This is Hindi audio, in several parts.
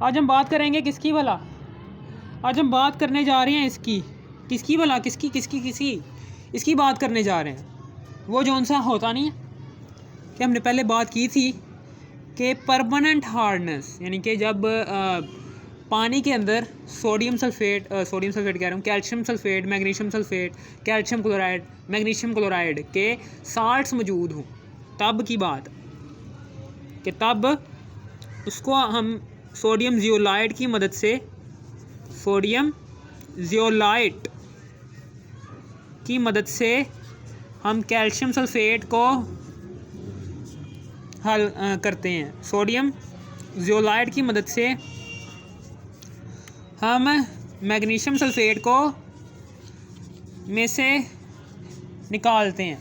आज हम बात करेंगे किसकी भला, आज हम बात करने जा रहे हैं इसकी, किसकी भला, किसकी इसकी बात करने जा रहे हैं। वो जौन सा होता नहीं है कि हमने पहले बात की थी कि परमानेंट हार्डनेस, यानी कि जब पानी के अंदर सोडियम सल्फेट कह रहा हूँ, calcium sulphate, magnesium sulphate, calcium chloride, magnesium chloride के साल्ट्स मौजूद हों, तब की बात कि तब उसको हम सोडियम जियोलाइट की मदद से, सोडियम जियोलाइट की मदद से हम कैल्शियम सल्फेट को हल करते हैं। सोडियम जियोलाइट की मदद से हम मैग्नीशियम सल्फेट को में से निकालते हैं।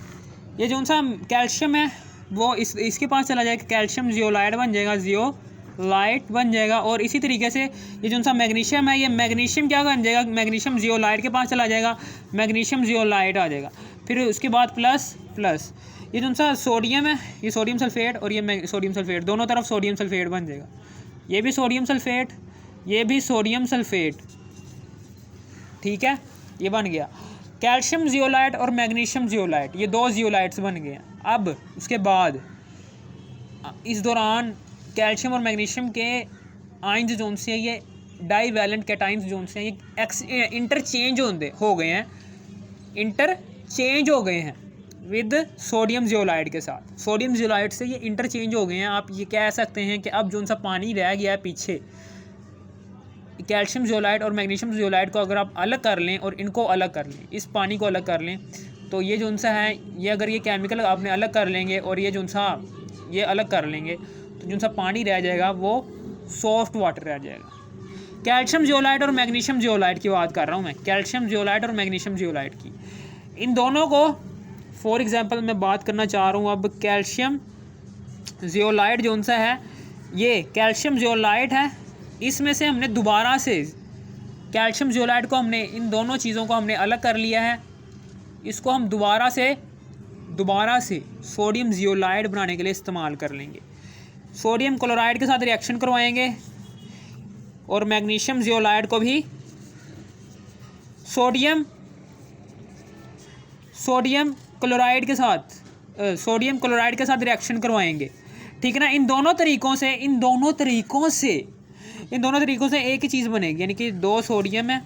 ये जो सा कैल्शियम है वो इसके पास चला जाएगा, कैल्शियम जियोलाइट बन जाएगा, जियोलाइट बन जाएगा। और इसी तरीके से ये जो सा मैग्नीशियम है, ये मैग्नीशियम क्या बन जाएगा, मैग्नीशियम जियोलाइट के पास चला जाएगा, मैग्नीशियम जियोलाइट आ जाएगा। फिर उसके बाद प्लस ये जो सा सोडियम है, ये सोडियम सल्फेट और ये सोडियम सल्फेट, दोनों तरफ सोडियम सल्फेट बन जाएगा। ये भी सोडियम सल्फेट, ये भी सोडियम सल्फेट, ठीक है, ये बन गया। कैल्शियम जियोलाइट और मैग्नीशियम जियोलाइट, ये दो जियोलाइट्स बन गए हैं। अब उसके बाद इस दौरान कैल्शियम और मैग्नीशियम के आयंस जोन से, ये डाईवैलेंट कैटाइंस जोन से, ये इंटरचेंज हो गए हैं विद सोडियम जियोलाइट के साथ। सोडियम जियोलाइट से ये इंटरचेंज हो गए हैं। आप ये कह सकते हैं कि अब जो सा पानी रह गया है पीछे, कैल्शियम जियोलाइट और मैग्नीशियम जियोलाइट को अगर आप अलग कर लें और इनको अलग कर लें, इस पानी को अलग कर लें, तो ये जो सा है, ये अगर ये केमिकल आपने अलग कर लेंगे और ये जो सा ये अलग कर लेंगे, तो जो सा पानी रह जाएगा वो सॉफ्ट वाटर रह जाएगा। कैल्शियम जियोलाइट और मैग्नीशियम जियोलाइट की बात कर रहा हूँ मैं, कैल्शियम जियोलाइट और मैग्नीशियम जियोलाइट की। इन दोनों को फॉर एग्जांपल मैं बात करना चाह रहा हूँ। अब कैल्शियम जियोलाइट जो सा है, ये कैल्शियम जियोलाइट है, इसमें से हमने दोबारा से कैल्शियम जियोलाइट को हमने, इन दोनों चीज़ों को हमने अलग कर लिया है। इसको हम दोबारा से सोडियम जियोलाइट बनाने के लिए इस्तेमाल कर लेंगे। सोडियम क्लोराइड के साथ रिएक्शन करवाएंगे और मैग्नीशियम जियोलाइट को भी सोडियम क्लोराइड के साथ रिएक्शन करवाएंगे, ठीक है ना। इन दोनों तरीक़ों से एक ही चीज़ बनेगी, यानी कि दो सोडियम है,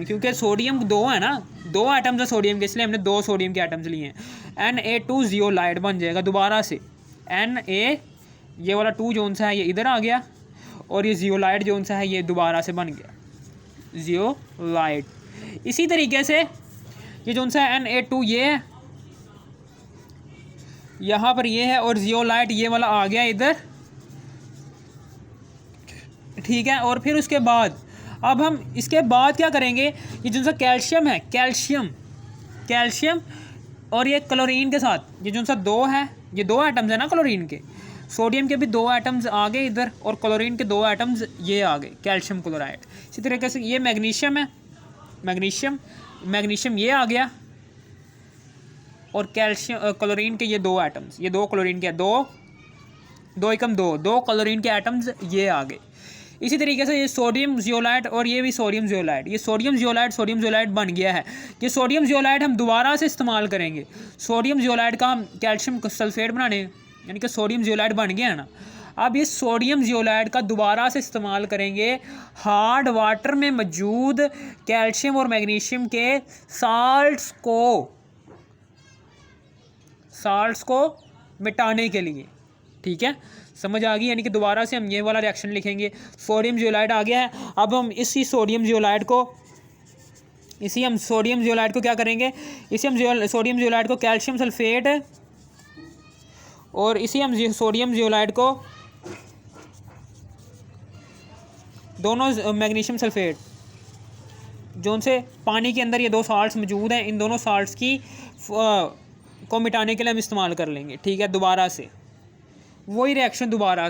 क्योंकि सोडियम दो है ना, दो एटम्स है सोडियम के, इसलिए हमने दो सोडियम के एटम्स लिए हैं। Na2 जियोलाइट बन जाएगा दोबारा से। Na, ये वाला 2 जोन सा है ये इधर आ गया, और ये जियोलाइट जोन सा है ये दोबारा से बन गया जियोलाइट। इसी तरीके से ये जोन सा है Na2 ये है, यहाँ पर ये है, और जियोलाइट ये वाला आ गया इधर, ठीक है। और फिर उसके बाद अब हम इसके बाद क्या करेंगे, ये जो सा कैल्शियम है, कैल्शियम और ये क्लोरीन के साथ, ये जो सा दो है, ये दो एटम्स है ना क्लोरीन के, सोडियम के भी दो एटम्स आ गए इधर, और क्लोरीन के दो एटम्स ये आ गए, कैल्शियम क्लोराइड। इसी तरीके से ये मैग्नीशियम है, मैग्नीशियम ये आ गया, और कैल्शियम क्लोरीन के ये दो एटम्स, ये दो क्लोरीन के दो क्लोरीन के एटम्स ये आ गए। इसी तरीके से ये सोडियम जियोलाइट और ये भी सोडियम जियोलाइट, ये सोडियम जियोलाइट बन गया है। ये सोडियम जियोलाइट हम दोबारा से इस्तेमाल करेंगे। सोडियम जियोलाइट का हम कैल्शियम सल्फेट बनाने, यानी कि सोडियम जियोलाइट बन गया है ना। अब ये सोडियम जियोलाइट का दोबारा से इस्तेमाल करेंगे हार्ड वाटर में मौजूद कैल्शियम और मैग्नीशियम के साल्ट्स को मिटाने के लिए, ठीक है, समझ आ गई। यानी कि दोबारा से हम ये वाला रिएक्शन लिखेंगे। सोडियम जियोलाइट आ गया है, अब हम इसी सोडियम जियोलाइट को क्या करेंगे, सोडियम जियोलाइट को कैल्शियम सल्फेट, और इसी हम सोडियम जियोलाइट को दोनों मैग्नीशियम सल्फेट, जो से पानी के अंदर ये दो साल्ट्स मौजूद हैं, इन दोनों साल्ट्स को मिटाने के लिए हम इस्तेमाल कर लेंगे, ठीक है। दोबारा से वही रिएक्शन दोबारा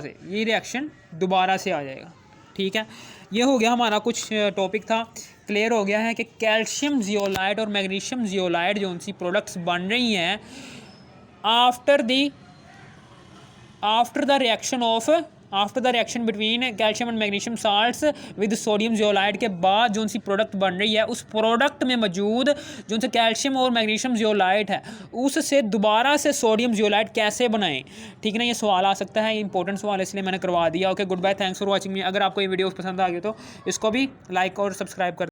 से आ जाएगा, ठीक है। ये हो गया हमारा कुछ टॉपिक था, क्लियर हो गया है कि कैल्शियम जियोलाइट और मैग्नीशियम जियोलाइट जो सी प्रोडक्ट्स बन रही हैं after the reaction of after the reaction between calcium and magnesium salts with sodium zeolite के बाद जो सी प्रोडक्ट बन रही है उस प्रोडक्ट में मौजूद जो सा कैल्शियम और मैग्नीशियम जियोलाइड है उससे दोबारा से सोडियम जियोलाइड कैसे बनाएं। ठीक है ना, ये सवाल आ सकता है, इंपॉर्टेंट सवाल इसलिए मैंने करवा दिया। Okay, good bye, thanks for watching me. अगर आपको ये वीडियो पसंद आ गई तो इसको भी लाइक और सब्सक्राइब कर